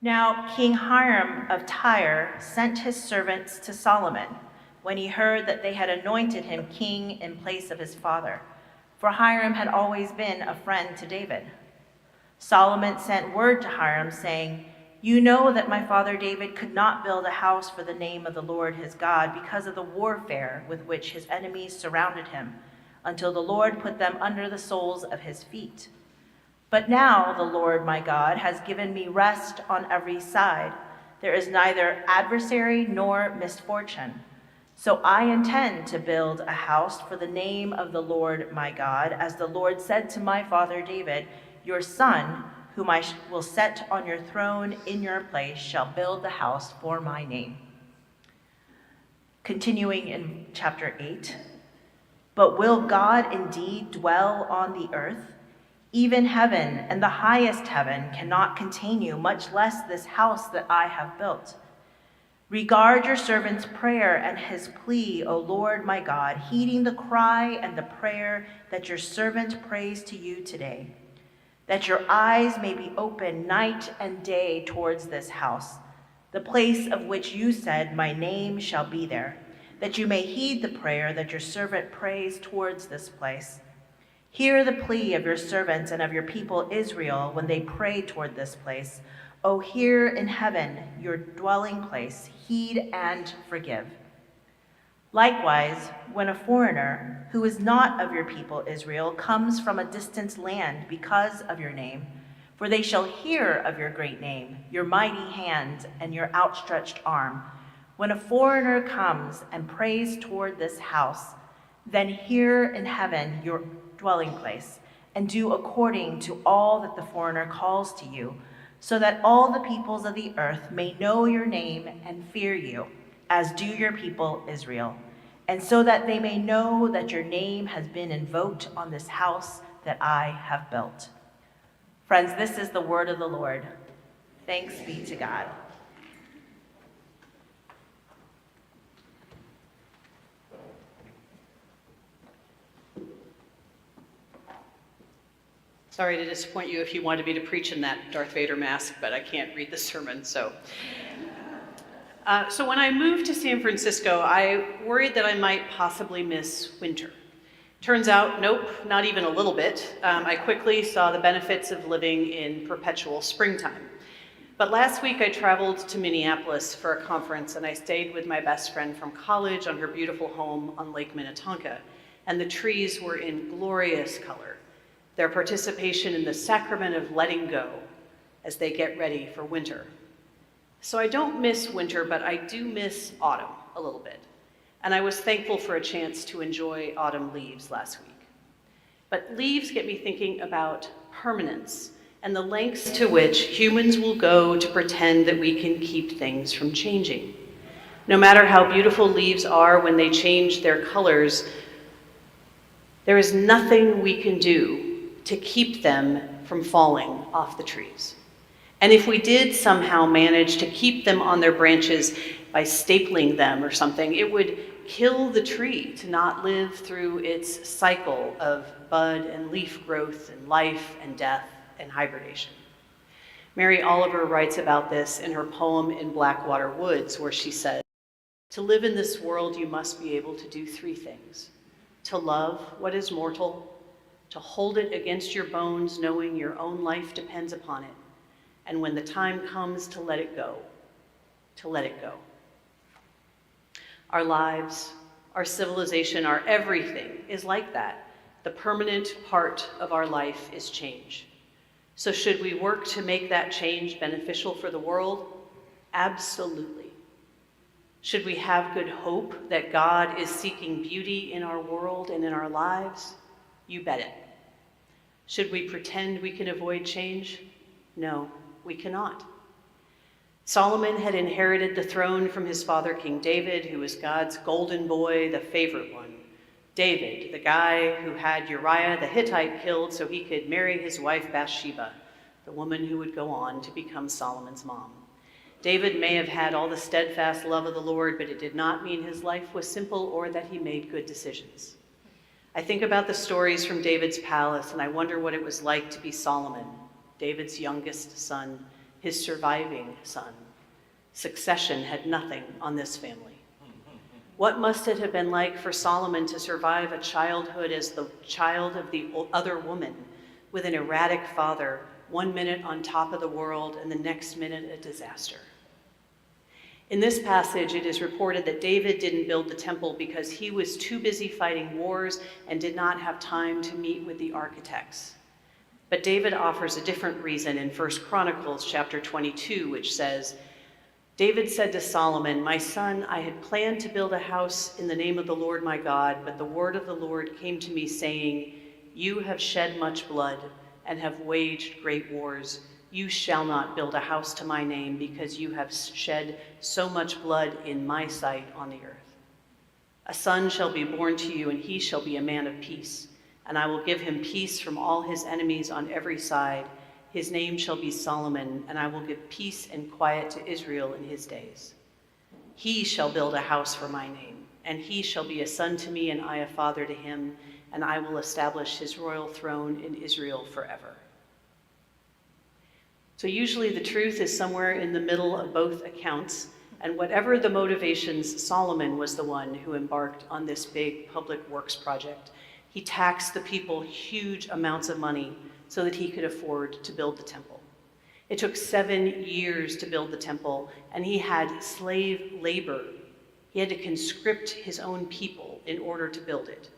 Now King Hiram of Tyre sent his servants to Solomon when he heard that they had anointed him king in place of his father, for Hiram had always been a friend to David. Solomon sent word to Hiram, saying, "You know that my father David could not build a house for the name of the Lord his God because of the warfare with which his enemies surrounded him, until the Lord put them under the soles of his feet. But now the Lord my God has given me rest on every side. There is neither adversary nor misfortune. So I intend to build a house for the name of the Lord my God, as the Lord said to my father David, your son, whom I will set on your throne in your place, shall build the house for my name." Continuing in chapter 8, "But will God indeed dwell on the earth? Even heaven and the highest heaven cannot contain you, much less this house that I have built. Regard your servant's prayer and his plea, O Lord my God, heeding the cry and the prayer that your servant prays to you today, that your eyes may be open night and day towards this house, the place of which you said, my name shall be there, that you may heed the prayer that your servant prays towards this place. Hear the plea of your servants and of your people Israel when they pray toward this place. O hear in heaven, your dwelling place, heed and forgive. Likewise, when a foreigner who is not of your people Israel comes from a distant land because of your name, for they shall hear of your great name, your mighty hand, and your outstretched arm. When a foreigner comes and prays toward this house, then hear in heaven your dwelling place, and do according to all that the foreigner calls to you, so that all the peoples of the earth may know your name and fear you, as do your people Israel, and so that they may know that your name has been invoked on this house that I have built." Friends, this is the word of the Lord. Thanks be to God. Sorry to disappoint you if you wanted me to preach in that Darth Vader mask, but I can't read the sermon, so. So when I moved to San Francisco, I worried that I might possibly miss winter. Turns out, nope, not even a little bit. I quickly saw the benefits of living in perpetual springtime. But last week I traveled to Minneapolis for a conference, and I stayed with my best friend from college on her beautiful home on Lake Minnetonka, and the trees were in glorious color, their participation in the sacrament of letting go as they get ready for winter. So I don't miss winter, but I do miss autumn a little bit. And I was thankful for a chance to enjoy autumn leaves last week. But leaves get me thinking about permanence and the lengths to which humans will go to pretend that we can keep things from changing. No matter how beautiful leaves are when they change their colors, there is nothing we can do to keep them from falling off the trees. And if we did somehow manage to keep them on their branches by stapling them or something, it would kill the tree to not live through its cycle of bud and leaf growth and life and death and hibernation. Mary Oliver writes about this in her poem In Blackwater Woods, where she says, "To live in this world, you must be able to do three things: to love what is mortal, to hold it against your bones, knowing your own life depends upon it, and when the time comes to let it go, to let it go." Our lives, our civilization, our everything is like that. The permanent part of our life is change. So should we work to make that change beneficial for the world? Absolutely. Should we have good hope that God is seeking beauty in our world and in our lives? You bet it. Should we pretend we can avoid change? No, we cannot. Solomon had inherited the throne from his father, King David, who was God's golden boy, the favorite one. David, the guy who had Uriah the Hittite killed so he could marry his wife Bathsheba, the woman who would go on to become Solomon's mom. David may have had all the steadfast love of the Lord, but it did not mean his life was simple or that he made good decisions. I think about the stories from David's palace, and I wonder what it was like to be Solomon, David's youngest son, his surviving son. Succession had nothing on this family. What must it have been like for Solomon to survive a childhood as the child of the other woman, with an erratic father, 1 minute on top of the world and the next minute a disaster? In this passage, it is reported that David didn't build the temple because he was too busy fighting wars and did not have time to meet with the architects. But David offers a different reason in 1 Chronicles chapter 22, which says, David said to Solomon, "My son, I had planned to build a house in the name of the Lord my God, but the word of the Lord came to me saying, you have shed much blood and have waged great wars. You shall not build a house to my name because you have shed so much blood in my sight on the earth. A son shall be born to you, and he shall be a man of peace. And I will give him peace from all his enemies on every side. His name shall be Solomon, and I will give peace and quiet to Israel in his days. He shall build a house for my name, and he shall be a son to me, and I a father to him, and I will establish his royal throne in Israel forever." So usually the truth is somewhere in the middle of both accounts, and whatever the motivations, Solomon was the one who embarked on this big public works project. He taxed the people huge amounts of money so that he could afford to build the temple. It took 7 years to build the temple, and he had slave labor. He had to conscript his own people in order to build it.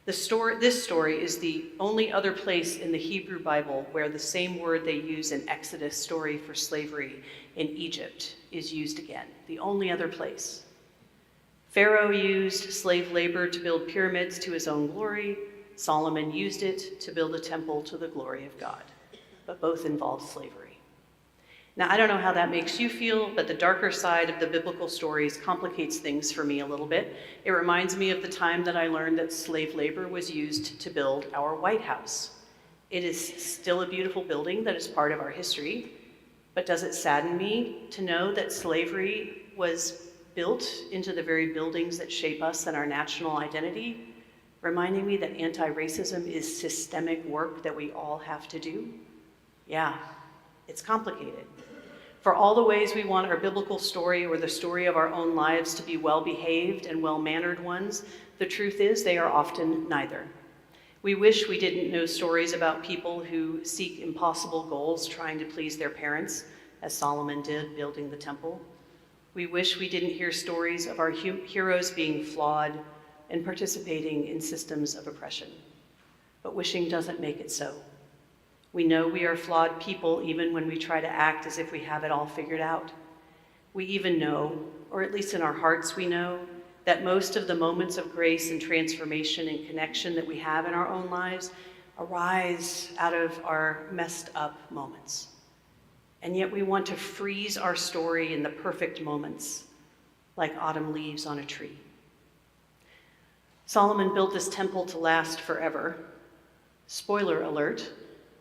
This story is the only other place in the Hebrew Bible where the same word they use in Exodus story for slavery in Egypt is used again. The only other place. Pharaoh used slave labor to build pyramids to his own glory. Solomon used it to build a temple to the glory of God. But both involved slavery. Now, I don't know how that makes you feel, but the darker side of the biblical stories complicates things for me a little bit. It reminds me of the time that I learned that slave labor was used to build our White House. It is still a beautiful building that is part of our history, but does it sadden me to know that slavery was built into the very buildings that shape us and our national identity, reminding me that anti-racism is systemic work that we all have to do? Yeah, it's complicated. For all the ways we want our biblical story or the story of our own lives to be well-behaved and well-mannered ones, the truth is they are often neither. We wish we didn't know stories about people who seek impossible goals trying to please their parents, as Solomon did building the temple. We wish we didn't hear stories of our heroes being flawed and participating in systems of oppression. But wishing doesn't make it so. We know we are flawed people even when we try to act as if we have it all figured out. We even know, or at least in our hearts we know, that most of the moments of grace and transformation and connection that we have in our own lives arise out of our messed up moments. And yet we want to freeze our story in the perfect moments, like autumn leaves on a tree. Solomon built this temple to last forever. Spoiler alert,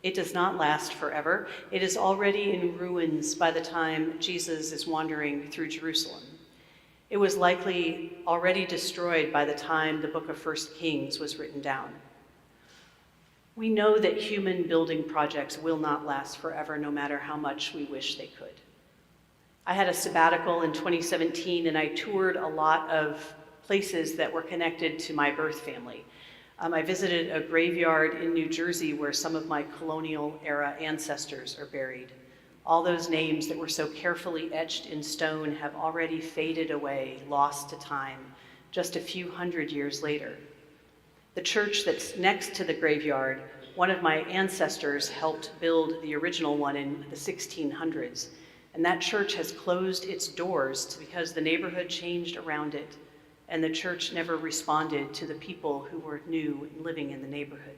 it does not last forever. It is already in ruins by the time Jesus is wandering through Jerusalem. It was likely already destroyed by the time the book of 1 Kings was written down. We know that human building projects will not last forever, no matter how much we wish they could. I had a sabbatical in 2017, and I toured a lot of places that were connected to my birth family. I visited a graveyard in New Jersey where some of my colonial-era ancestors are buried. All those names that were so carefully etched in stone have already faded away, lost to time, just a few hundred years later. The church that's next to the graveyard, one of my ancestors helped build the original one in the 1600s, and that church has closed its doors because the neighborhood changed around it, and the church never responded to the people who were new and living in the neighborhood.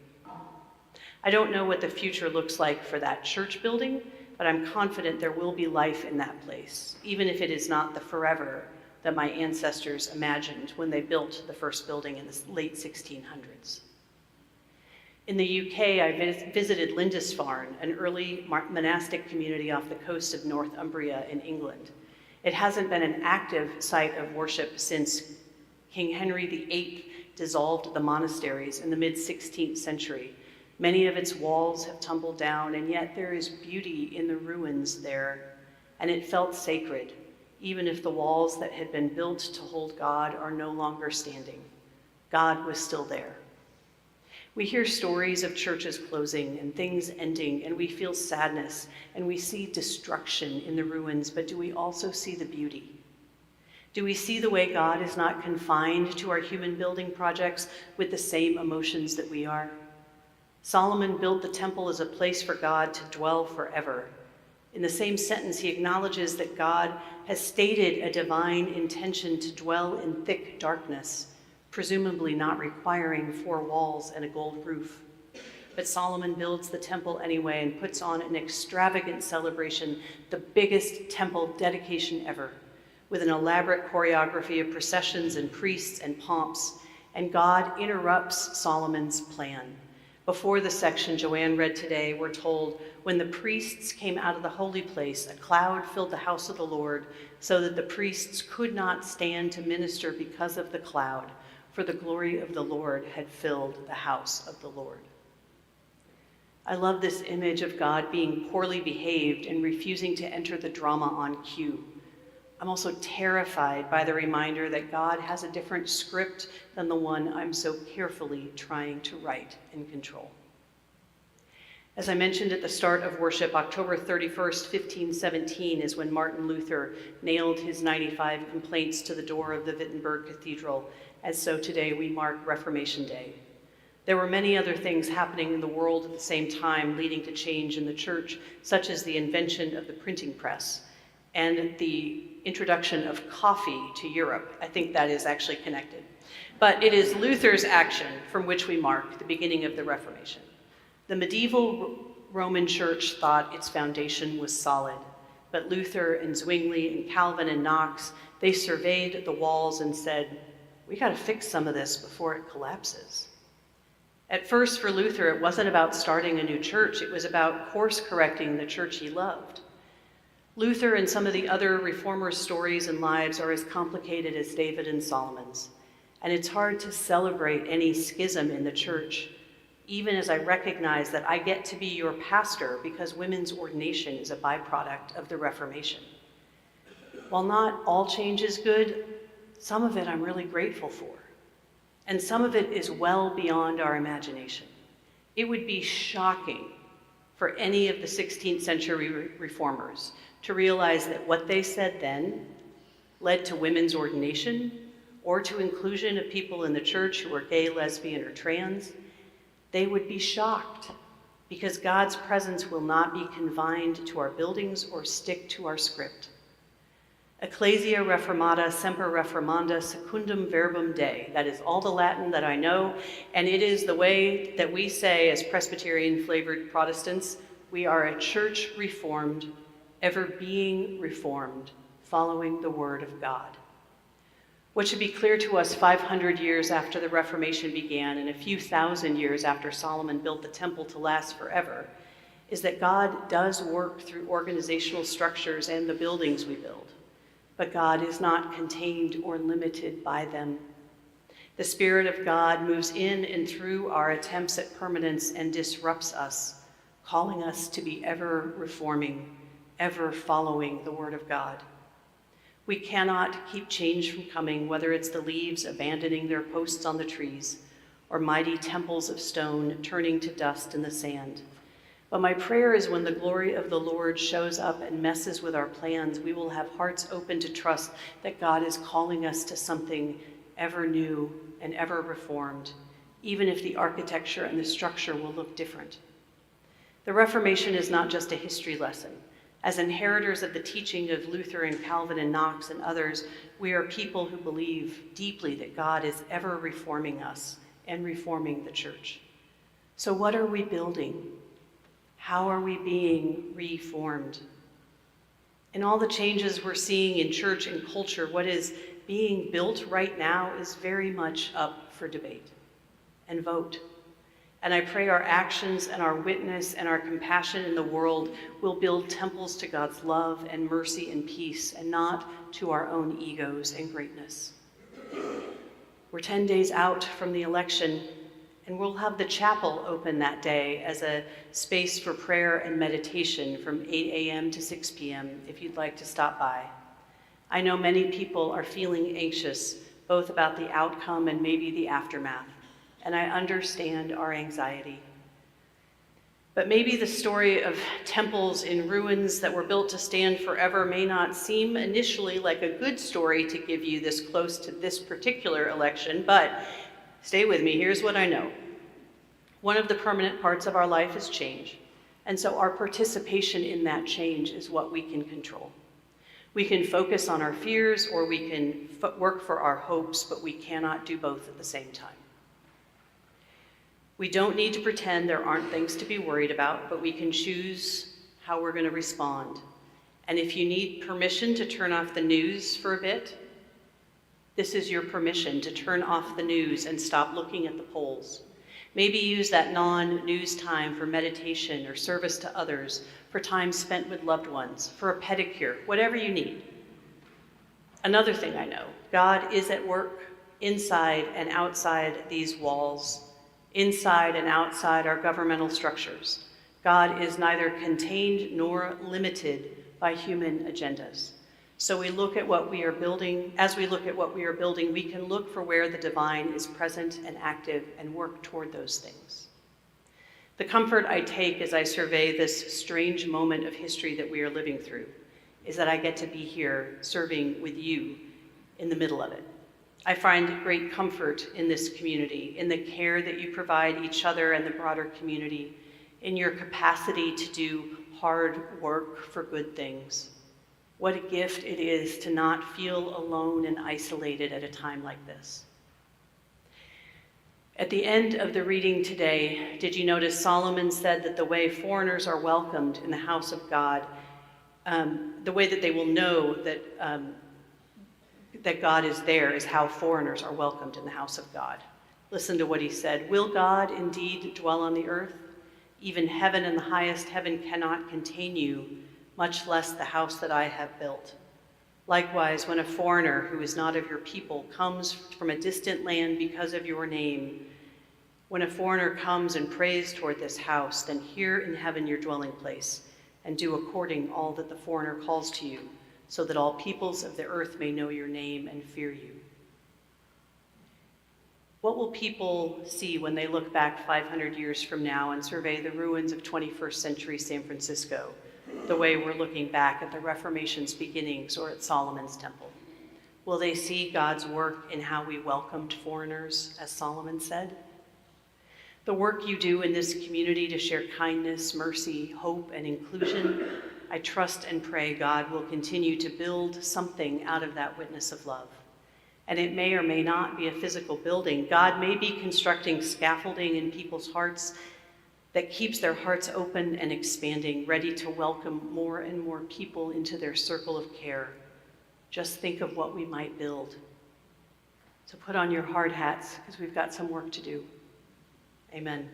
I don't know what the future looks like for that church building, but I'm confident there will be life in that place, even if it is not the forever that my ancestors imagined when they built the first building in the late 1600s. In the UK, I visited Lindisfarne, an early monastic community off the coast of Northumbria in England. It hasn't been an active site of worship since King Henry VIII dissolved the monasteries in the mid-16th century, Many of its walls have tumbled down, and yet there is beauty in the ruins there, and it felt sacred, even if the walls that had been built to hold God are no longer standing. God was still there. We hear stories of churches closing and things ending, and we feel sadness, and we see destruction in the ruins, but do we also see the beauty? Do we see the way God is not confined to our human building projects with the same emotions that we are? Solomon built the temple as a place for God to dwell forever. In the same sentence, he acknowledges that God has stated a divine intention to dwell in thick darkness, presumably not requiring 4 walls and a gold roof. But Solomon builds the temple anyway and puts on an extravagant celebration, the biggest temple dedication ever, with an elaborate choreography of processions and priests and pomps, and God interrupts Solomon's plan. Before the section Joanne read today, we're told, when the priests came out of the holy place, a cloud filled the house of the Lord, so that the priests could not stand to minister because of the cloud, for the glory of the Lord had filled the house of the Lord. I love this image of God being poorly behaved and refusing to enter the drama on cue. I'm also terrified by the reminder that God has a different script than the one I'm so carefully trying to write and control. As I mentioned at the start of worship, October 31st, 1517 is when Martin Luther nailed his 95 complaints to the door of the Wittenberg Cathedral, as so today we mark Reformation Day. There were many other things happening in the world at the same time leading to change in the church, such as the invention of the printing press and the introduction of coffee to Europe. I think that is actually connected. But it is Luther's action from which we mark the beginning of the Reformation. The medieval Roman Church thought its foundation was solid, but Luther and Zwingli and Calvin and Knox, they surveyed the walls and said, we got to fix some of this before it collapses. At first, for Luther, it wasn't about starting a new church, it was about course-correcting the church he loved. Luther and some of the other reformers' stories and lives are as complicated as David and Solomon's, and it's hard to celebrate any schism in the church, even as I recognize that I get to be your pastor because women's ordination is a byproduct of the Reformation. While not all change is good, some of it I'm really grateful for, and some of it is well beyond our imagination. It would be shocking for any of the 16th century reformers to realize that what they said then led to women's ordination or to inclusion of people in the church who are gay, lesbian, or trans. They would be shocked because God's presence will not be confined to our buildings or stick to our script. Ecclesia reformata semper reformanda secundum verbum Dei. That is all the Latin that I know, and it is the way that we say as Presbyterian-flavored Protestants, we are a church reformed, ever being reformed, following the word of God. What should be clear to us 500 years after the Reformation began and a few thousand years after Solomon built the temple to last forever is that God does work through organizational structures and the buildings we build, but God is not contained or limited by them. The Spirit of God moves in and through our attempts at permanence and disrupts us, calling us to be ever reforming, ever following the Word of God. We cannot keep change from coming, whether it's the leaves abandoning their posts on the trees or mighty temples of stone turning to dust in the sand. But my prayer is when the glory of the Lord shows up and messes with our plans, we will have hearts open to trust that God is calling us to something ever new and ever reformed, even if the architecture and the structure will look different. The Reformation is not just a history lesson. As inheritors of the teaching of Luther and Calvin and Knox and others, we are people who believe deeply that God is ever reforming us and reforming the church. So what are we building? How are we being reformed? In all the changes we're seeing in church and culture, what is being built right now is very much up for debate and vote. And I pray our actions and our witness and our compassion in the world will build temples to God's love and mercy and peace, and not to our own egos and greatness. We're 10 days out from the election, And we'll have the chapel open that day as a space for prayer and meditation from 8 a.m. to 6 p.m. if you'd like to stop by. I know many people are feeling anxious, both about the outcome and maybe the aftermath, and I understand our anxiety. But maybe the story of temples in ruins that were built to stand forever may not seem initially like a good story to give you this close to this particular election, but stay with me, here's what I know. One of the permanent parts of our life is change, and so our participation in that change is what we can control. We can focus on our fears or we can work for our hopes, but we cannot do both at the same time. We don't need to pretend there aren't things to be worried about, but we can choose how we're going to respond. And if you need permission to turn off the news for a bit, this is your permission to turn off the news and stop looking at the polls. Maybe use that non-news time for meditation or service to others, for time spent with loved ones, for a pedicure, whatever you need. Another thing I know, God is at work inside and outside these walls, inside and outside our governmental structures. God is neither contained nor limited by human agendas. So we look at what we are building. As we look at what we are building, we can look for where the divine is present and active and work toward those things. The comfort I take as I survey this strange moment of history that we are living through is that I get to be here serving with you in the middle of it. I find great comfort in this community, in the care that you provide each other and the broader community, in your capacity to do hard work for good things. What a gift it is to not feel alone and isolated at a time like this. At the end of the reading today, did you notice Solomon said that the way foreigners are welcomed in the house of God, the way that they will know that God is there is how foreigners are welcomed in the house of God. Listen to what he said. Will God indeed dwell on the earth? Even heaven and the highest heaven cannot contain you, much less the house that I have built. Likewise, when a foreigner who is not of your people comes from a distant land because of your name, when a foreigner comes and prays toward this house, then hear in heaven your dwelling place, and do according all that the foreigner calls to you, so that all peoples of the earth may know your name and fear you. What will people see when they look back 500 years from now and survey the ruins of 21st century San Francisco, the way we're looking back at the Reformation's beginnings or at Solomon's temple? Will they see God's work in how we welcomed foreigners, as Solomon said? The work you do in this community to share kindness, mercy, hope, and inclusion, I trust and pray God will continue to build something out of that witness of love. And it may or may not be a physical building. God may be constructing scaffolding in people's hearts that keeps their hearts open and expanding, ready to welcome more and more people into their circle of care. Just think of what we might build. So put on your hard hats, because we've got some work to do. Amen.